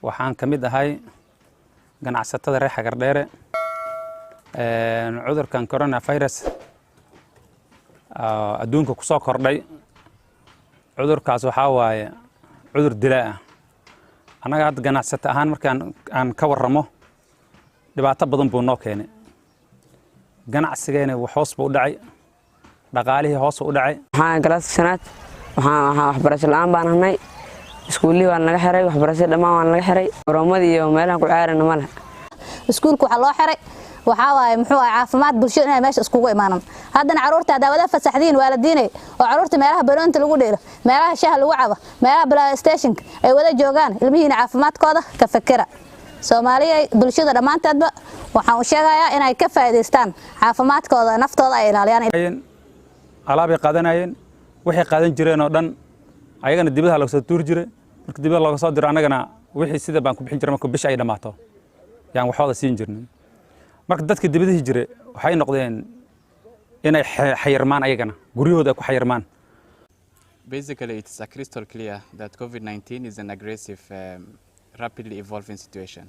waxaan ka mid ahay ganacsatada reer Xagardheere cudurkan coronavirus adduunka ku soo kordhay cudurkaas waxa waaye cudur dilaa ah anaga had ganacsata ahaan markaan aan ka warramo dhibaato badan buu noo keenay ganacsigeena hoos buu u dhacay dhaqaalihii hoos u dhacay waxaan galaaska shanaad waxaan waxbarasho la'aan baan ahnay iskuulii waan laga xiray waxbarashada dhammaan waan laga xiray baroomadii iyo meelaha ku ciyaarana ma leh iskuulku waxa loo xiray waxa waaye muxuu ahaa caafimaad bulshada inay meesha iskugu imaanaan haddana caruurta daawada fasaxdiin waalidiinay oo caruurta meelaha baroonta lagu dheelo meelaha shaah lagu cabo meelaha playstation ay wada joogaan ilmihiina caafimaadkooda ka fakira Soomaaliya bulshada dhamaanteedba waxaan u sheegayaa inay ka faa'iideystaan caafimaadkooda naftooda ay ilaaliyaan alaab ay qaadanayeen waxay qaadan jireen oo dhan ayagana dibadda laga soo tuur jiray marka dibadda laga soo diro anagana wixii sida baan ku bixin jiray marka bisha ay dhamaato yaan waxooda siin jirnay marka dadka dibadda jiray waxay noqdeen inay xayirmaan ayagana guryahooda ku xayirmaan. Basically, it is crystal clear that COVID-19 is an aggressive, rapidly evolving situation.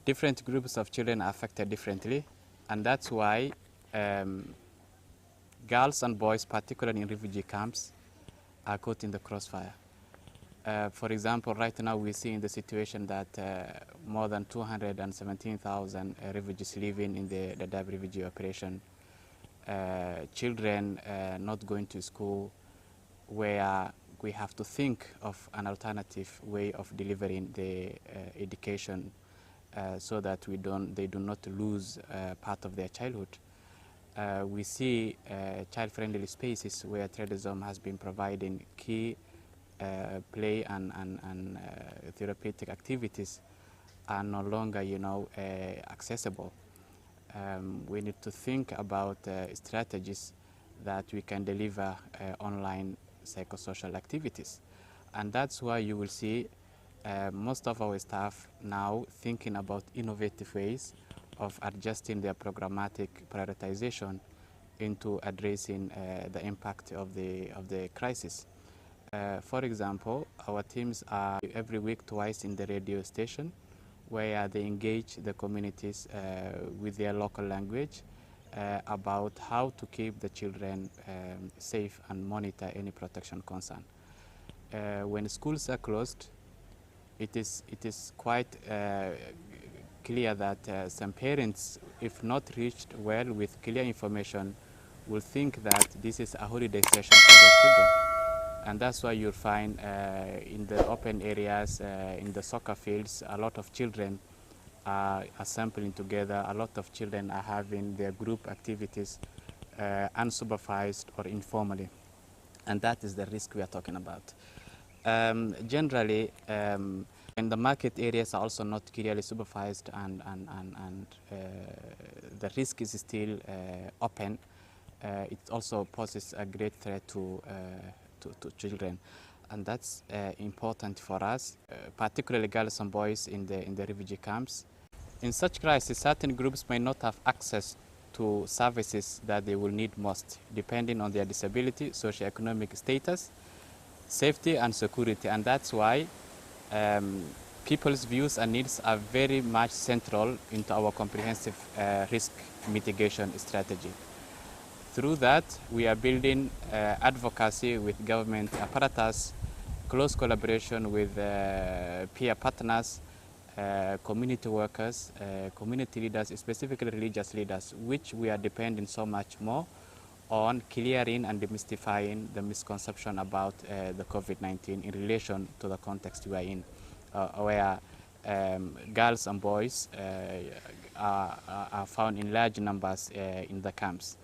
Different groups of children are affected differently, and that's why girls and boys, particularly in refugee camps, are caught in the crossfire. For example, right now we see in the situation that more than 217,000 refugees living in the dadaab refugee operation, children not going to school, where we have to think of an alternative way of delivering the education so that they do not lose part of their childhood. We see child-friendly spaces where tourism has been providing key play and therapeutic activities are no longer, accessible. We need to think about strategies that we can deliver online psychosocial activities, and that's why you will see most of our staff now thinking about innovative ways of adjusting their programmatic prioritization into addressing the impact of the crisis. For example, our teams are every week twice in the radio station where they engage the communities with their local language about how to keep the children safe and monitor any protection concern. When schools are closed, it is quite clear that some parents, if not reached well with clear information, will think that this is a holiday session for their children. And that's why you'll find in the open areas, in the soccer fields, a lot of children are assembling together, a lot of children are having their group activities unsupervised or informally. And that is the risk we are talking about. Generally, and the market areas are also not clearly supervised and the risk is still open. It also poses a great threat to children, and that's important for us, particularly girls and boys in the refugee camps. In such crisis, certain groups may not have access to services that they will need most, depending on their disability, socioeconomic status, safety and security, and that's why people's views and needs are very much central into our comprehensive risk mitigation strategy. Through that, we are building advocacy with government apparatus, close collaboration with peer partners, community workers, community leaders, specifically religious leaders, which we are depending so much more on clearing and demystifying the misconception about the COVID-19 in relation to the context we are in, where girls and boys are found in large numbers in the camps.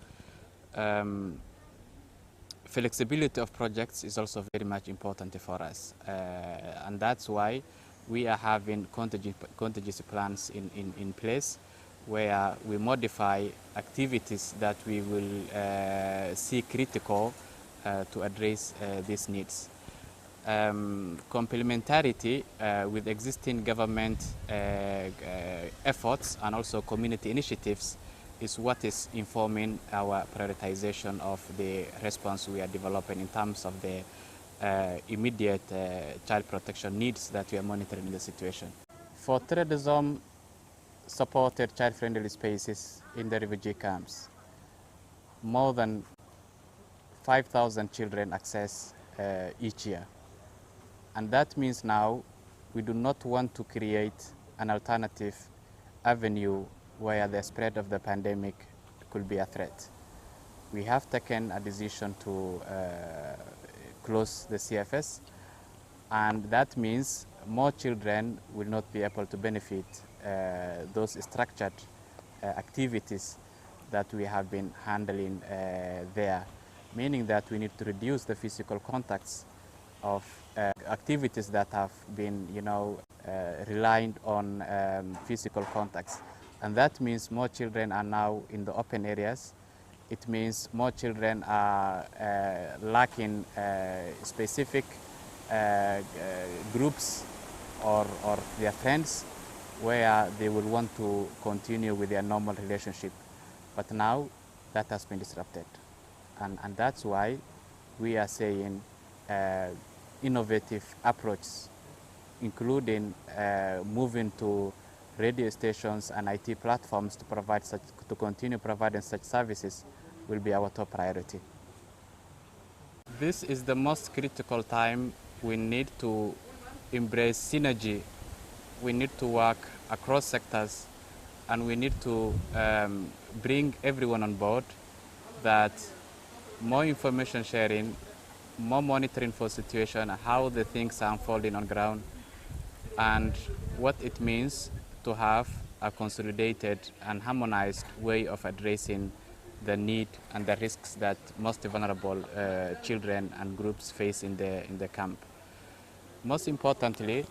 Flexibility of projects is also very much important for us, and that's why we are having contingency plans in place where we modify activities that we will see critical to address these needs. Complementarity with existing government efforts and also community initiatives is what is informing our prioritization of the response we are developing in terms of the immediate child protection needs that we are monitoring in the situation. For tourism supported child-friendly spaces in the refugee camps, more than 5,000 children access each year. And that means now we do not want to create an alternative avenue where the spread of the pandemic could be a threat. We have taken a decision to close the CFS, and that means more children will not be able to benefit those structured activities that we have been handling there, meaning that we need to reduce the physical contacts of activities that have been, reliant on physical contacts. And that means more children are now in the open areas. It means more children are lacking specific groups or their friends where they will want to continue with their normal relationship. But now that has been disrupted. And that's why we are saying innovative approach, including moving to radio stations and IT platforms to continue providing such services, will be our top priority. This is the most critical time. We need to embrace synergy. We need to work across sectors, and we need to bring everyone on board, that more information sharing, more monitoring for situation, how the things are unfolding on ground, and what it means to have a consolidated and harmonized way of addressing the need and the risks that most vulnerable children and groups face in the camp. Most importantly,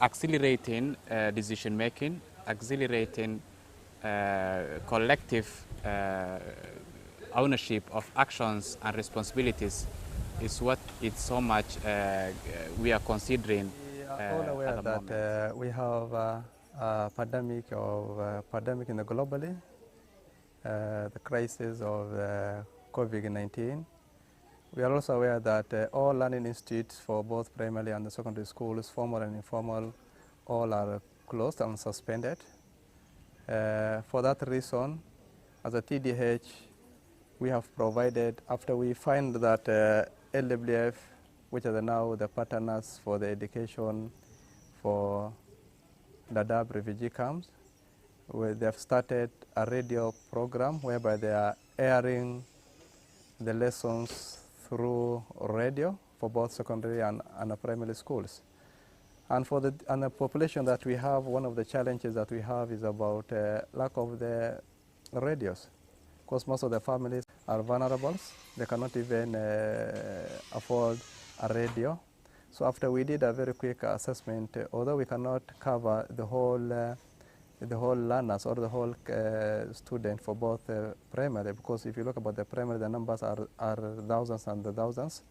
accelerating decision making, accelerating collective ownership of actions and responsibilities is what it's so much we are considering. We are all aware that we have a pandemic in the globally, the crisis of COVID-19. We are also aware that all learning institutes for both primary and secondary schools, formal and informal, all are closed and suspended. For that reason, as a TDH, we have provided, after we find that LWF, which are now the partners for the education for Dadaab refugee camps, where they have started a radio program whereby they are airing the lessons through radio for both secondary and primary schools. And for the population that we have, one of the challenges that we have is about lack of the radios, because most of the families are vulnerable. They cannot even afford a radio. So after we did a very quick assessment, although we cannot cover the whole learners or the whole student for both primary, because if you look about the primary, the numbers are thousands and thousands.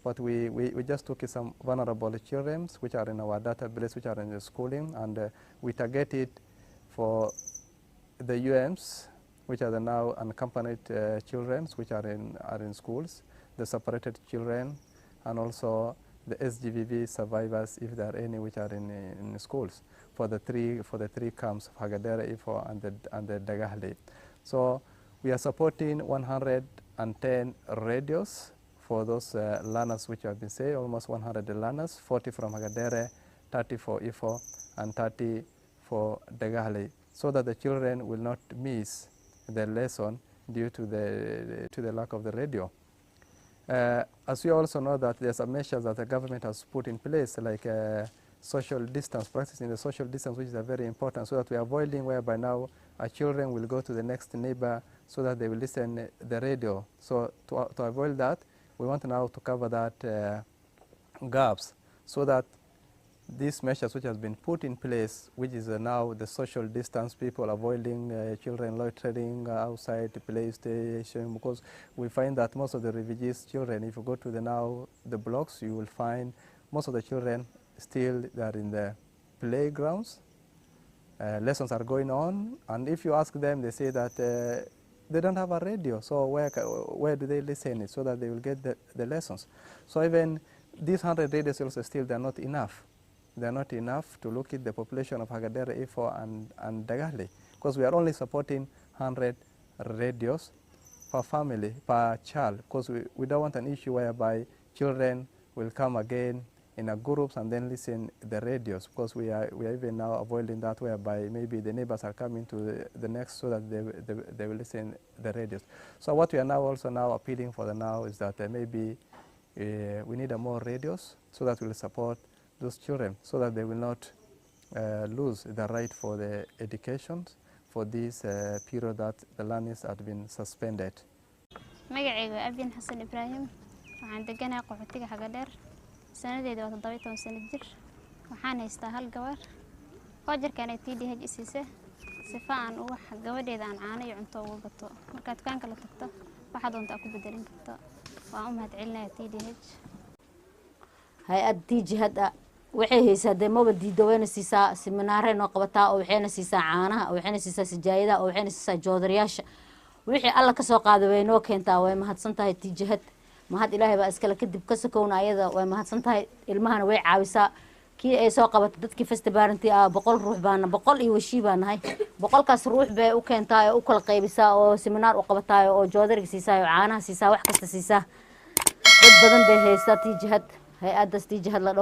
But we just took some vulnerable children which are in our database, which are in the schooling, and we targeted for the UMs, which are the now unaccompanied children, which are in schools, the separated children, and also the SGVV survivors, if there are any, which are in schools, for the three camps of Hagadera, Ifo, and the Dagahli. So we are supporting 110 radios for those learners which have been saved, almost 100 learners, 40 from Hagadere, 30 for Ifo, and 30 for Dagahli, so that the children will not miss the lesson due to the lack of the radio. As we also know that there's some measures that the government has put in place, like social distance, practicing the social distance, which is very important, so that we are avoiding whereby now our children will go to the next neighbor so that they will listen the radio. So to avoid that, we want now to cover that gaps, so that these measures which has been put in place, which is now the social distance, people avoiding children loitering outside the PlayStation, because we find that most of the refugees children, if you go to the blocks, you will find most of the children still they are in the playgrounds. Lessons are going on, and if you ask them, they say that they don't have a radio, so where do they listen it so that they will get the lessons? So even these 100 radio stations still they're not enough. They're not enough to look at the population of Hagadera, Ifo, and Dagale, because we are only supporting 100 radios per family, per child, because we don't want an issue whereby children will come again in a groups and then listen the radios, because we are even now avoiding that, whereby maybe the neighbors are coming to the next so that they will listen the radios. So what we are now also now appealing for now is that maybe we need more radios so that we will support those children, so that they will not lose the right for the education for this period that the learnings have been suspended. magacaygu abin xasan ibraahim waxaan deganahay qoxootiga Hagadheer sanadeedu waa 17 sano jir waxaan haystaa hal gabar oo jirkaan ay TDH isiisay sifa aan ugu gabadheeda aan caano iyo cunto ugu gato marka dukaanka la tagto waxa doonta ku bedelin karto waan u mahadcelinayaa TDH hay-ad TDH waxay haysaa deemaba diidaweyna siisaa seminaare noo qabataa oo waxayna siisaa caanaha oo waxayna siisaa sijaayada oo waxayna siisaa joodariyaasha wixii alla ka soo qaaday way noo keentaa way mahadsan tahay TDH mahad ilaahay baa iskala kadib ka sakoona ayada way mahadsan tahay ilmahana way caawisaa kii ay soo qabatay dadkii festivalanti 100 ruux baana 100 iyo washii baanahay 100kaas ruux bay u keentaa oo u kala qaybisaa oo seminar u qabataa oo joodariga siisaa oo caanaha siisaa wax kasta siisaa dad badan bay haysaa TDH hay-adda TDH la dhaho